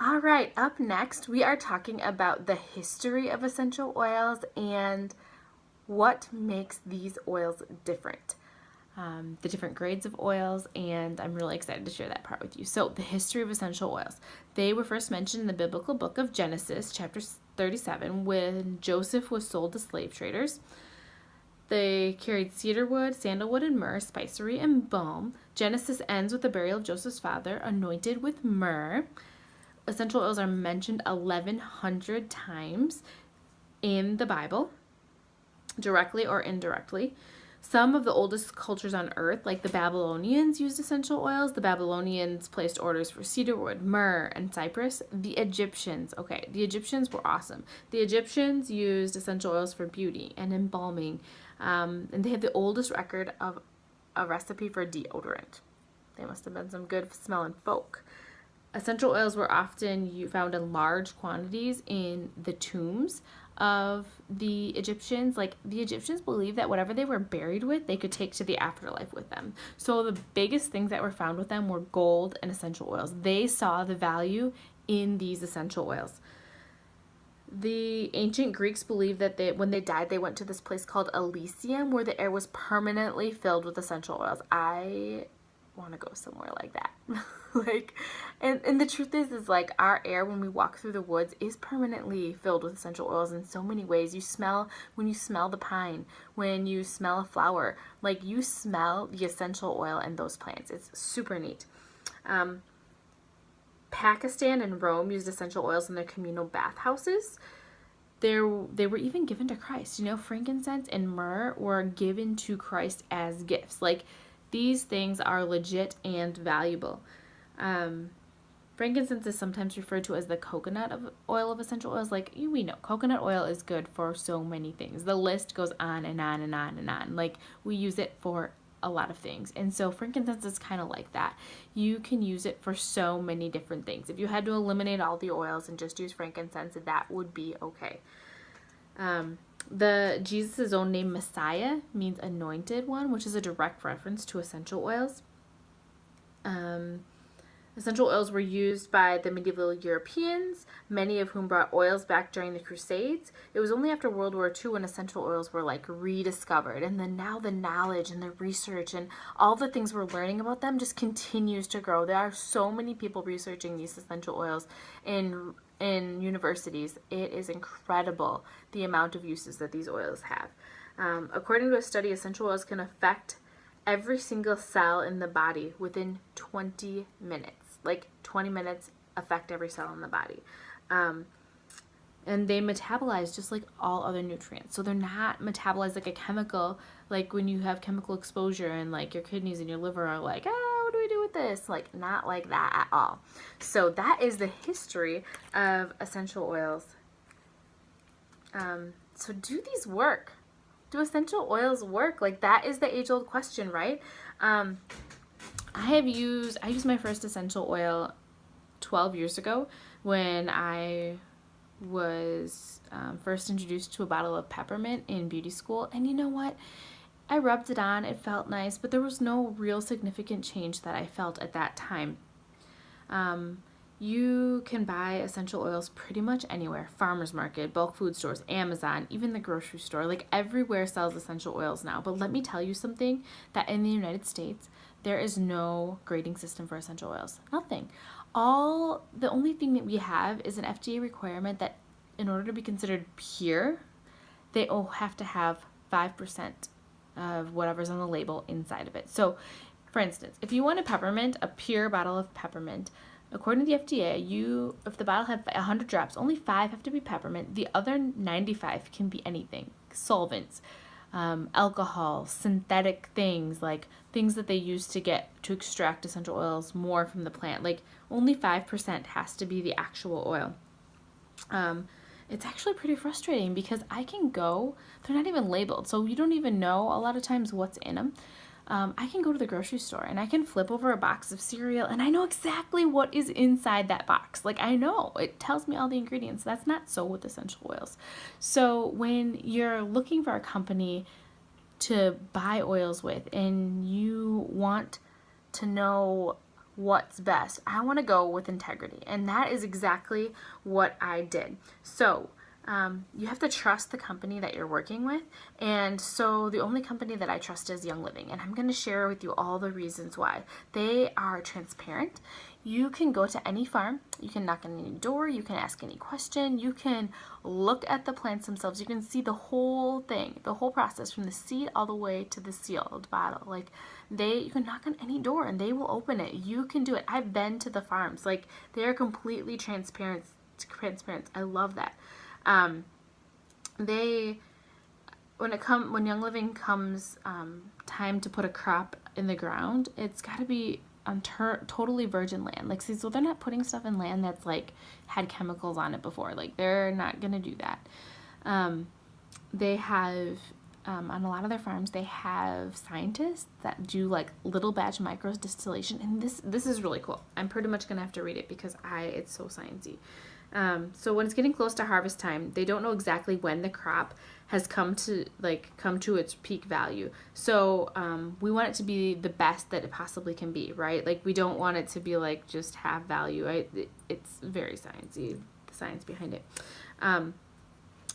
All right, up next, we are talking about the history of essential oils and what makes these oils different. The different grades of oils, and I'm really excited to share that part with you. So, the history of essential oils. They were first mentioned in the biblical book of Genesis, chapter 37, when Joseph was sold to slave traders. They carried cedarwood, sandalwood, and myrrh, spicery, and balm. Genesis ends with the burial of Joseph's father, anointed with myrrh. Essential oils are mentioned 1,100 times in the Bible, directly or indirectly. Some of the oldest cultures on earth, like the Babylonians, used essential oils. The Babylonians placed orders for cedarwood, myrrh, and cypress. The Egyptians were awesome. The Egyptians used essential oils for beauty and embalming, and they have the oldest record of a recipe for deodorant. They must have been some good smelling folk. Essential oils were often found in large quantities in the tombs of the Egyptians. Like, the Egyptians believed that whatever they were buried with, they could take to the afterlife with them. So the biggest things that were found with them were gold and essential oils. They saw the value in these essential oils. The ancient Greeks believed that when they died, they went to this place called Elysium, where the air was permanently filled with essential oils. I want to go somewhere like that. And the truth is like, our air when we walk through the woods is permanently filled with essential oils in so many ways. When you smell the pine, when you smell a flower, like, you smell the essential oil in those plants. It's super neat. Pakistan and Rome used essential oils in their communal bathhouses. They were even given to Christ. Frankincense and myrrh were given to Christ as gifts. Like, these things are legit and valuable. Frankincense is sometimes referred to as the coconut oil of essential oils. Like, we know coconut oil is good for so many things. The list goes on and on and on and on. Like, we use it for a lot of things. And so frankincense is kind of like that. You can use it for so many different things. If you had to eliminate all the oils and just use frankincense, that would be okay. Jesus' own name, Messiah, means anointed one, which is a direct reference to essential oils. Essential oils were used by the medieval Europeans, many of whom brought oils back during the Crusades. It was only after World War II when essential oils were rediscovered. And then now the knowledge and the research and all the things we're learning about them just continues to grow. There are so many people researching these essential oils in universities. It is incredible the amount of uses that these oils have. According to a study, essential oils can affect every single cell in the body within 20 minutes. 20 minutes affect every cell in the body. And they metabolize just like all other nutrients. So they're not metabolized like a chemical, like when you have chemical exposure and your kidneys and your liver are like, what do we do with this? Not like that at all. So that is the history of essential oils. So do these work? Do essential oils work? That is the age-old question, right? I used my first essential oil 12 years ago when I was first introduced to a bottle of peppermint in beauty school. And you know what? I rubbed it on. It felt nice, but there was no real significant change that I felt at that time. You can buy essential oils pretty much anywhere. Farmer's market, bulk food stores, Amazon, even the grocery store. Everywhere sells essential oils now. But let me tell you something, that in the United States, there is no grading system for essential oils. Nothing. The only thing that we have is an FDA requirement that in order to be considered pure, they all have to have 5% of whatever's on the label inside of it. So, for instance, if you want a pure bottle of peppermint, according to the FDA, if the bottle has 100 drops, only 5 have to be peppermint. The other 95 can be anything. Solvents, alcohol, synthetic things, things that they use to extract essential oils more from the plant. Only 5% has to be the actual oil. It's actually pretty frustrating because they're not even labeled, so you don't even know a lot of times what's in them. I can go to the grocery store and I can flip over a box of cereal and I know exactly what is inside that box. I know. It tells me all the ingredients. That's not so with essential oils. So when you're looking for a company to buy oils with and you want to know what's best. I want to go with integrity. And that is exactly what I did. So you have to trust the company that you're working with. And so the only company that I trust is Young Living. And I'm going to share with you all the reasons why. They are transparent. You can go to any farm. You can knock on any door. You can ask any question. You can look at the plants themselves. You can see the whole thing, the whole process from the seed all the way to the sealed bottle. Like you can knock on any door and they will open it. You can do it. I've been to the farms. Like they're completely transparent. I love that. When Young Living comes time to put a crop in the ground, it's got to be on totally virgin land. Like, see, so they're not putting stuff in land that's like had chemicals on it before. Like, they're not gonna do that. They have on a lot of their farms, they have scientists that do like little batch micro distillation, and this is really cool. I'm pretty much gonna have to read it because it's so sciencey. So when it's getting close to harvest time, they don't know exactly when the crop has come to its peak value. So we want it to be the best that it possibly can be, right? Like we don't want it to be like just have value, right? It's very sciencey, the science behind it.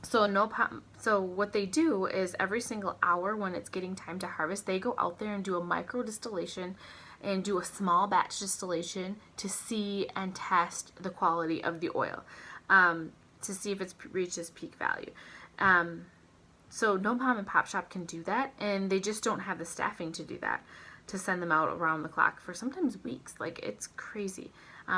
So what they do is every single hour when it's getting time to harvest, they go out there and do a micro distillation and do a small batch distillation to see and test the quality of the oil, to see if it's reaches peak value. So no mom and pop shop can do that, and they just don't have the staffing to do that, to send them out around the clock for sometimes weeks. Like, it's crazy.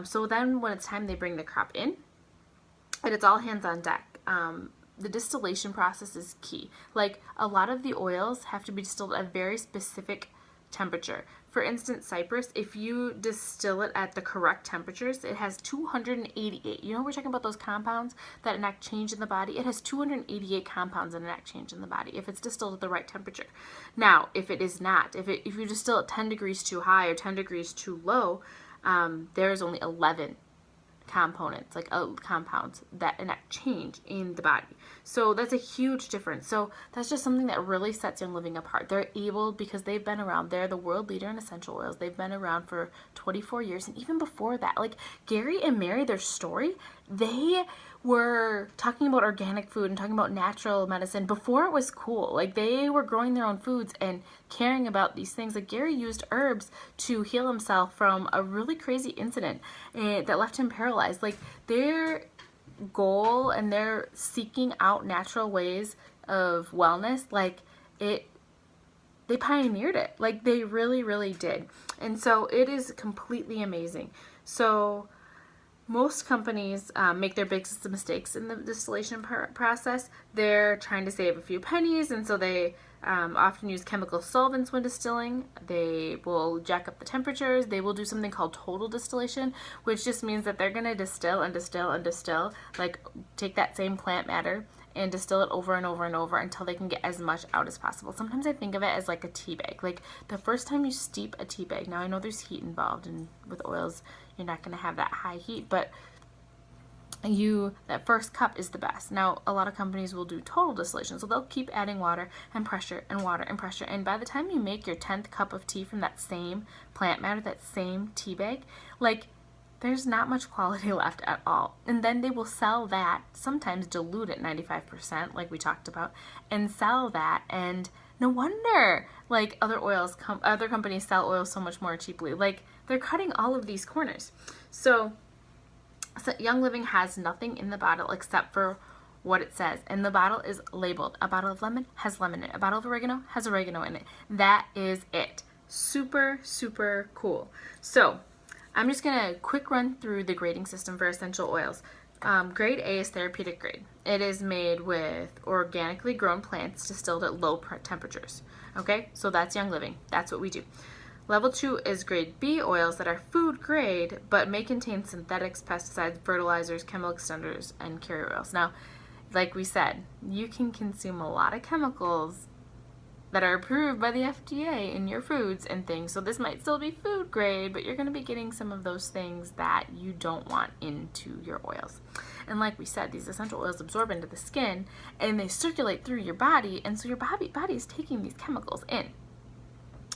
So then when it's time, they bring the crop in, and it's all hands on deck. The distillation process is key. Like, a lot of the oils have to be distilled at a very specific temperature. For instance, cypress, if you distill it at the correct temperatures, it has 288. You know, we're talking about those compounds that enact change in the body. It has 288 compounds that enact change in the body if it's distilled at the right temperature. Now, if it is not, if you distill it 10 degrees too high or 10 degrees too low, there's only 11 components, like compounds that enact change in the body. So that's a huge difference. So that's just something that really sets Young Living apart. They're able, because they've been around, they're the world leader in essential oils. They've been around for 24 years. And even before that, like Gary and Mary, their story, they were talking about organic food and talking about natural medicine before it was cool. Like they were growing their own foods and caring about these things. Like Gary used herbs to heal himself from a really crazy incident that left him paralyzed. Like their goal and they're seeking out natural ways of wellness, like they pioneered it. Like they really, really did. And so it is completely amazing. So most companies make their biggest mistakes in the distillation process. They're trying to save a few pennies, and so they often use chemical solvents when distilling. They will jack up the temperatures. They will do something called total distillation, which just means that they're going to distill and distill and distill, like take that same plant matter and distill it over and over and over until they can get as much out as possible. Sometimes I think of it as like a tea bag. Like the first time you steep a tea bag, now I know there's heat involved, and with oils you're not going to have that high heat, but that first cup is the best. Now a lot of companies will do total distillation, so they'll keep adding water and pressure and water and pressure, and by the time you make your 10th cup of tea from that same plant matter, that same tea bag, like there's not much quality left at all. And then they will sell that, sometimes dilute at 95%, like we talked about, and sell that. And no wonder, like other companies sell oil so much more cheaply. Like they're cutting all of these corners. So Young Living has nothing in the bottle except for what it says. And the bottle is labeled. A bottle of lemon has lemon in it. A bottle of oregano has oregano in it. That is it. Super, super cool. So I'm just going to quick run through the grading system for essential oils. Grade A is therapeutic grade. It is made with organically grown plants distilled at low temperatures. Okay, so that's Young Living. That's what we do. Level 2 is grade B oils that are food grade but may contain synthetics, pesticides, fertilizers, chemical extenders, and carrier oils. Now, like we said, you can consume a lot of chemicals that are approved by the FDA in your foods and things. So this might still be food grade, but you're going to be getting some of those things that you don't want into your oils. And like we said, these essential oils absorb into the skin and they circulate through your body, and so your body is taking these chemicals in.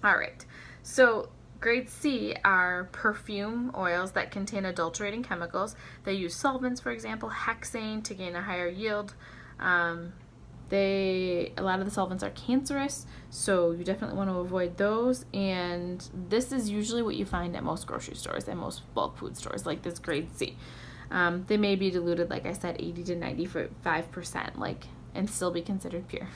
All right. So grade C are perfume oils that contain adulterating chemicals. They use solvents, for example, hexane, to gain a higher yield. A lot of the solvents are cancerous, so you definitely want to avoid those. And this is usually what you find at most grocery stores and most bulk food stores, like this grade C. They may be diluted, like I said, 80 to 95%, and still be considered pure.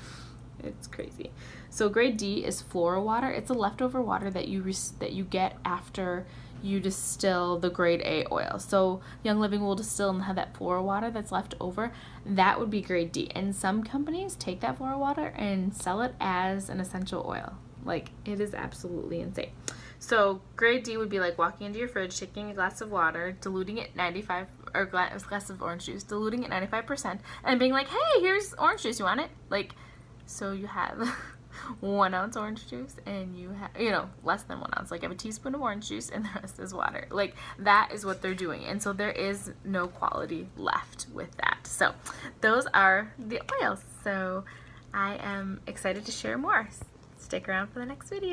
It's crazy. So grade D is fluoro water. It's a leftover water that you get after you distill the grade A oil. So Young Living will distill and have that fluoro water that's left over. That would be grade D. And some companies take that fluoro water and sell it as an essential oil. It is absolutely insane. So grade D would be like walking into your fridge, taking a glass of water, diluting it 95, or glass of orange juice, diluting it 95%, and being like, hey, here's orange juice, you want it? So you have 1 ounce orange juice, and you have, less than 1 ounce. You have a teaspoon of orange juice, and the rest is water. That is what they're doing. And so there is no quality left with that. So those are the oils. So I am excited to share more. Stick around for the next video.